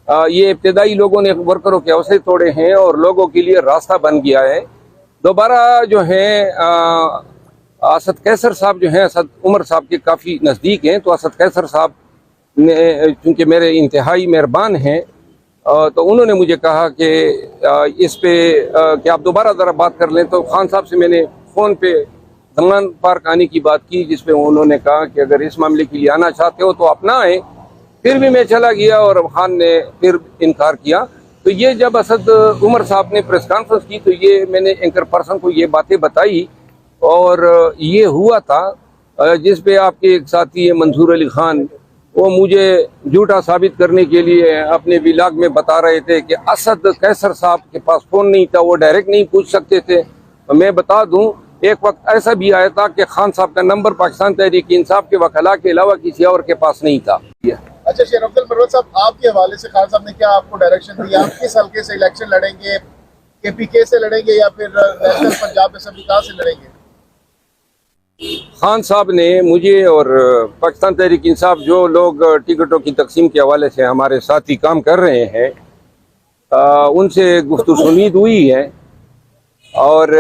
ये इब्तदाई लोगों ने वर्करों के हौसले तोड़े हैं और लोगों के लिए रास्ता बन गया है। दोबारा जो है असद कैसर साहब जो हैं, असद उमर साहब के काफ़ी नज़दीक हैं, तो असद कैसर साहब ने चूँकि मेरे इंतहाई मेहरबान हैं, तो उन्होंने मुझे कहा कि इस पे कि आप दोबारा ज़रा बात कर लें। तो खान साहब से मैंने फ़ोन पे दंगन पार्क आने की बात की, जिस पे उन्होंने कहा कि अगर इस मामले के लिए आना चाहते हो तो आप ना आए। फिर भी मैं चला गया और खान ने फिर इनकार किया। तो ये जब असद उमर साहब ने प्रेस कॉन्फ्रेंस की तो ये मैंने एंकर पर्सन को ये बातें बताई और ये हुआ था जिस पे आपके एक साथी है मंसूर अली खान, वो मुझे झूठा साबित करने के लिए अपने व्लॉग में बता रहे थे कि असद कैसर साहब के पास फ़ोन नहीं था, वो डायरेक्ट नहीं पूछ सकते थे। तो मैं बता दूं, एक वक्त ऐसा भी आया था कि खान साहब का नंबर पाकिस्तान तहरीक इंसाफ के वकला के अलावा किसी और के पास नहीं था। अच्छा शेर अब्दुल मरवत साहब, आपके हवाले से खान साहब ने क्या आपको डायरेक्शन दी? आप किस हल्के से इलेक्शन लड़ेंगे? KPK से लड़ेंगे या फिर नेशनल पंजाब असेंबली कहाँ से लड़ेंगे? खान साहब ने मुझे और पाकिस्तान तहरीक इंसाफ जो लोग टिकटों की तकसीम के हवाले से हमारे साथी काम कर रहे हैं, उनसे गुफ्तगू सुनीद हुई है और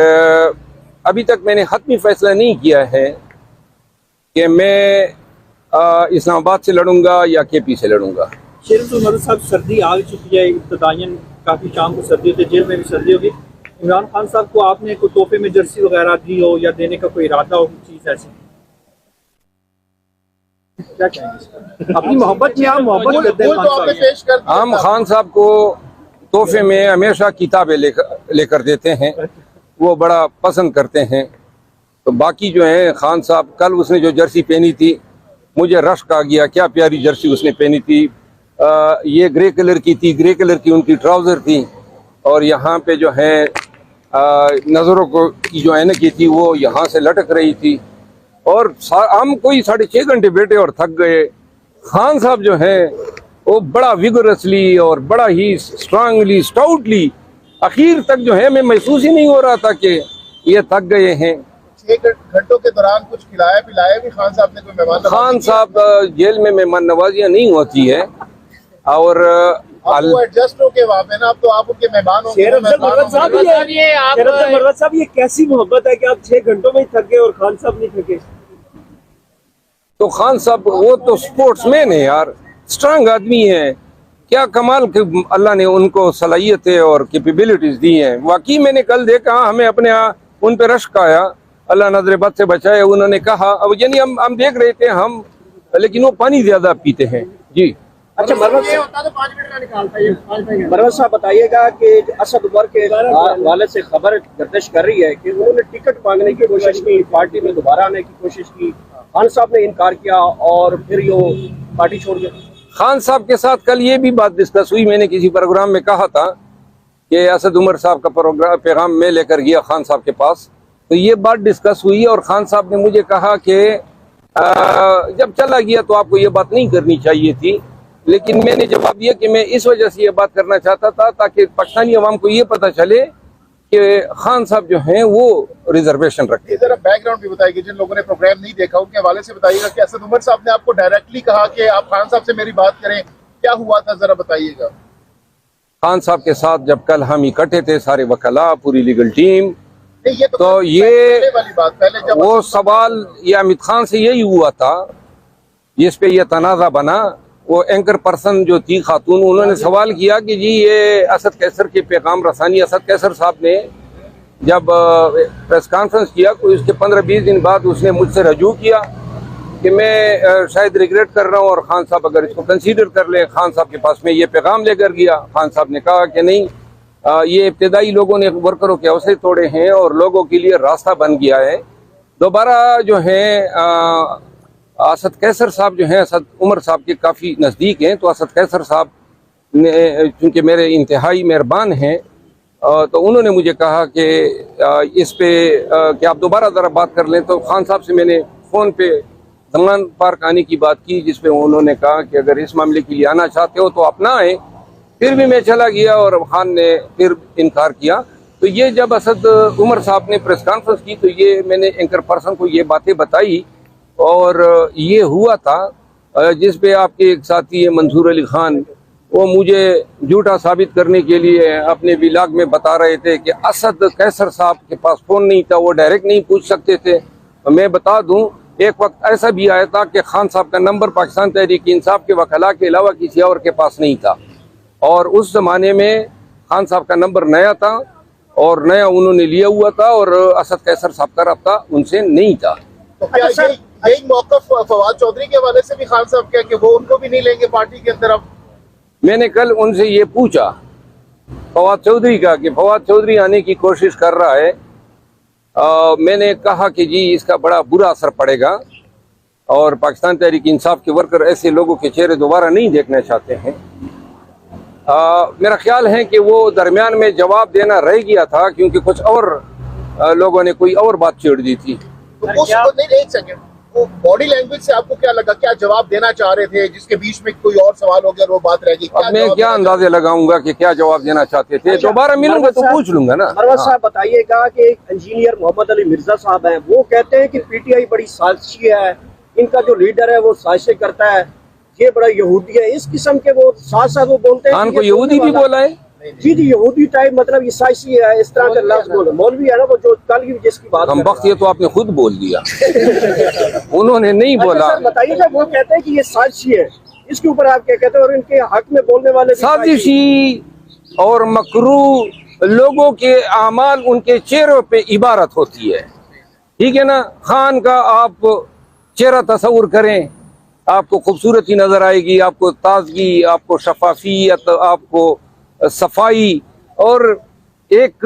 अभी तक मैंने हतमी फैसला नहीं किया है कि मैं इस्लामाबाद से लड़ूंगा या KP से लड़ूंगा। शेर अब्दुल मरवत साहब, सर्दी आ चुकी है, इब्तदायन काफ़ी शाम को सर्दी होती है, जेल में भी सर्दी होगी। इमरान खान साहब को आपने कोई तोहफे में जर्सी वगैरह दी हो या देने का कोई इरादा हो, चीज़ ऐसी? क्या कहेंगे? अपनी मोहब्बत में आप मोहब्बत करते हैं। हम खान साहब को तोहफे में हमेशा किताबें लेकर देते हैं, वो बड़ा पसंद करते हैं। तो बाकी जो है खान साहब, कल उसने जो जर्सी पहनी थी मुझे रश्क आ गया, क्या प्यारी जर्सी उसने पहनी थी। ये ग्रे कलर की थी, ग्रे कलर की उनकी ट्राउज़र थी और यहाँ पे जो है नज़रों को की जो ऐनक की थी वो यहाँ से लटक रही थी और हम कोई 6.5 घंटे बैठे और थक गए। खान साहब जो है वो बड़ा विगोरसली और बड़ा ही स्ट्रांगली स्टाउटली आखिर तक जो है मैं महसूस ही नहीं हो रहा था कि ये थक गए हैं। 6 घंटों के दौरान कुछ खिलाया पिलाया भी खान साहब ने? कोई मेहमान खान साहब जेल में मेहमान नवाजियाँ नहीं होती है और एडजस्ट हो के वहाँ पे ना, अब तो आप उनके मेहमान होंगे। शेर अब्दुल मरवत साहब, ये कैसी मोहब्बत है कि आप 6 घंटों में ही थक गए और खान साहब नहीं थके? तो खान साहब वो तो स्पोर्ट्समैन है यार, स्ट्रांग आदमी है, क्या कमाल के अल्लाह ने उनको सलाहियतें और कैपेबिलिटीज दी हैं। वाकई मैंने कल देखा, हमें अपने उन पे रश्क आया, अल्लाह नजर बद से बचाए। उन्होंने कहा, अब यानी हम देख रहे थे हम, लेकिन वो पानी ज्यादा पीते हैं जी। अच्छा मरवत साहब बताइएगा कि असद उमर के वाले से खबर गर्दिश कर रही है कि उन्होंने टिकट मांगने की कोशिश की, पार्टी में दोबारा आने की कोशिश की, खान साहब ने इनकार किया और फिर ये पार्टी छोड़ गए। खान साहब के साथ कल ये भी बात डिस्कस हुई, मैंने किसी प्रोग्राम में कहा था कि असद उमर साहब का पैगाम मैं लेकर गया खान साहब के पास, तो ये बात डिस्कस हुई और खान साहब ने मुझे कहा कि जब चला गया तो आपको ये बात नहीं करनी चाहिए थी। लेकिन मैंने जवाब दिया कि मैं इस वजह से ये बात करना चाहता था ताकि पाकिस्तानी अवाम को ये पता चले कि खान साहब जो हैं वो रिजर्वेशन रखते। जरा बैकग्राउंड भी बताइए, जिन लोगों ने प्रोग्राम नहीं देखा उनके हवाले से बताइएगा कि असद उमर साहब ने आपको डायरेक्टली कहा कि आप खान साहब से मेरी बात करें, क्या हुआ था जरा बताइएगा। खान साहब के साथ जब कल हम इकट्ठे थे, सारे वकला, पूरी लीगल टीम, तो ये वाली बात पहले जब वो सवाल ये अमित खान से यही हुआ था जिस पे ये तनाज़ा बना। वो एंकर पर्सन जो थी खातून, उन्होंने सवाल किया कि जी ये असद कैसर के पैगाम रसानी, असद कैसर साहब ने जब प्रेस कॉन्फ्रेंस किया तो इसके 15-20 दिन बाद उसने मुझसे रजू किया कि मैं शायद रिग्रेट कर रहा हूँ और खान साहब अगर इसको कंसीडर कर लें। खान साहब के पास मैं ये पैगाम लेकर गया, खान साहब ने कहा कि नहीं, ये इब्तदाई लोगों ने वर्करों के हौसले तोड़े हैं और लोगों के लिए रास्ता बन गया है। दोबारा जो है असद कैसर साहब जो हैं, असद उमर साहब के काफ़ी नज़दीक हैं, तो असद कैसर साहब ने चूँकि मेरे इंतहाई मेहरबान हैं, तो उन्होंने मुझे कहा कि इस पे कि आप दोबारा ज़रा बात कर लें। तो खान साहब से मैंने फ़ोन पे दंगन पार्क आने की बात की, जिस पे उन्होंने कहा कि अगर इस मामले के लिए आना चाहते हो तो आप ना आए। फिर भी मैं चला गया और खान ने फिर इनकार किया। तो ये जब असद उमर साहब ने प्रेस कॉन्फ्रेंस की तो ये मैंने एंकर पर्सन को ये बातें बताई और ये हुआ था जिस पे आपके एक साथी है मंसूर अली खान, वो मुझे झूठा साबित करने के लिए अपने व्लॉग में बता रहे थे कि असद कैसर साहब के पास फ़ोन नहीं था, वो डायरेक्ट नहीं पूछ सकते थे। तो मैं बता दूं, एक वक्त ऐसा भी आया था कि खान साहब का नंबर पाकिस्तान तहरीक इंसाफ के वकला के अलावा किसी और के पास नहीं था, और उस ज़माने में खान साहब का नंबर नया था और नया उन्होंने लिया हुआ था, और असद कैसर साहब का रब्ता उनसे नहीं था। तो क्या यही मौक़िफ़ फवाद चौधरी के हवाले से भी खान साहब क्या कि वो उनको भी नहीं लेंगे पार्टी के अंदर? अब मैंने कल उनसे ये पूछा फवाद चौधरी का कि फवाद चौधरी आने की कोशिश कर रहा है। मैंने कहा कि जी इसका बड़ा बुरा असर पड़ेगा और पाकिस्तान तहरीक इंसाफ के वर्कर ऐसे लोगों के चेहरे दोबारा नहीं देखना चाहते हैं। मेरा ख्याल है कि वो दरमियान में जवाब देना रह गया था, क्योंकि कुछ और लोगों ने कोई और बात छेड़ दी थी। तो उस नहीं, एक सेकंड, वो बॉडी लैंग्वेज से आपको क्या लगा, क्या जवाब देना चाह रहे थे जिसके बीच में कोई और सवाल हो गया और वो बात रह गई? अब मैं क्या अंदाजे लगाऊंगा कि क्या जवाब देना चाहते थे? दोबारा मिलूंगा तो पूछ लूंगा ना। मरवत साहब बताइएगा कि एक इंजीनियर मोहम्मद अली मिर्जा साहब हैं, वो कहते हैं कि पीटीआई बड़ी साजिशी है, इनका जो लीडर है वो साजिशें करता है, ये बड़ा यहूदी है, इस किस्म के वो साथ साथ वो बोलते हैं। खान को यहूदी भी बोला है? जी जी, यहूदी टाइप, मतलब ईसाई है, इस तरह का लफ्ज बोले। मौलवी है ना वो, जो कल की जिसकी बात हम वक्त, ये तो आपने खुद बोल दिया। उन्होंने नहीं बोला। सर बताइएगा, वो कहते हैं कि ये साजिशी है, इसके ऊपर आप क्या कहते हैं? और इनके हक में बोलने वाले साजिशी और मकरू लोगों के आमाल उनके चेहरों पे इबारत होती है, ठीक है ना। खान का आप चेहरा तस्वुर करें, आपको खूबसूरती नजर आएगी, आपको ताजगी, आपको शफाफियत, आपको सफाई और एक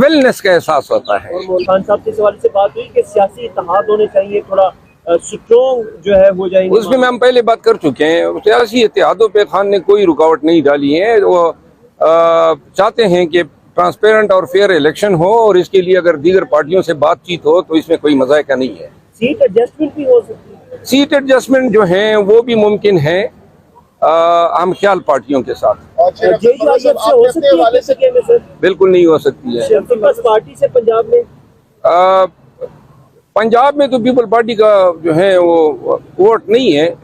वेलनेस का एहसास होता है। और खान साहब के सवाल से बात हुई कि सियासी इत्तेहाद होने चाहिए, थोड़ा स्ट्रॉन्ग जो है हो जाएंगे। उसमें हम पहले बात कर चुके हैं। सियासी इत्तेहादों पे खान ने कोई रुकावट नहीं डाली है। वो चाहते हैं कि ट्रांसपेरेंट और फेयर इलेक्शन हो, और इसके लिए अगर दीगर पार्टियों से बातचीत हो तो इसमें कोई मज़ाक़ा नहीं है। सीट एडजस्टमेंट भी हो सकती है। सीट एडजस्टमेंट जो है वो भी मुमकिन है हम ख्याल पार्टियों के साथ। बिल्कुल नहीं हो सकती है। पार्टी से पंजाब में तो पीपल पार्टी का जो है वो वोट नहीं है।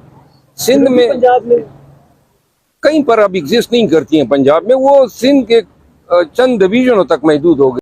सिंध में, पंजाब में कहीं पर अब एग्जिस्ट नहीं करती हैं। पंजाब में वो सिंध के चंद डिवीजनों तक महदूद हो गई।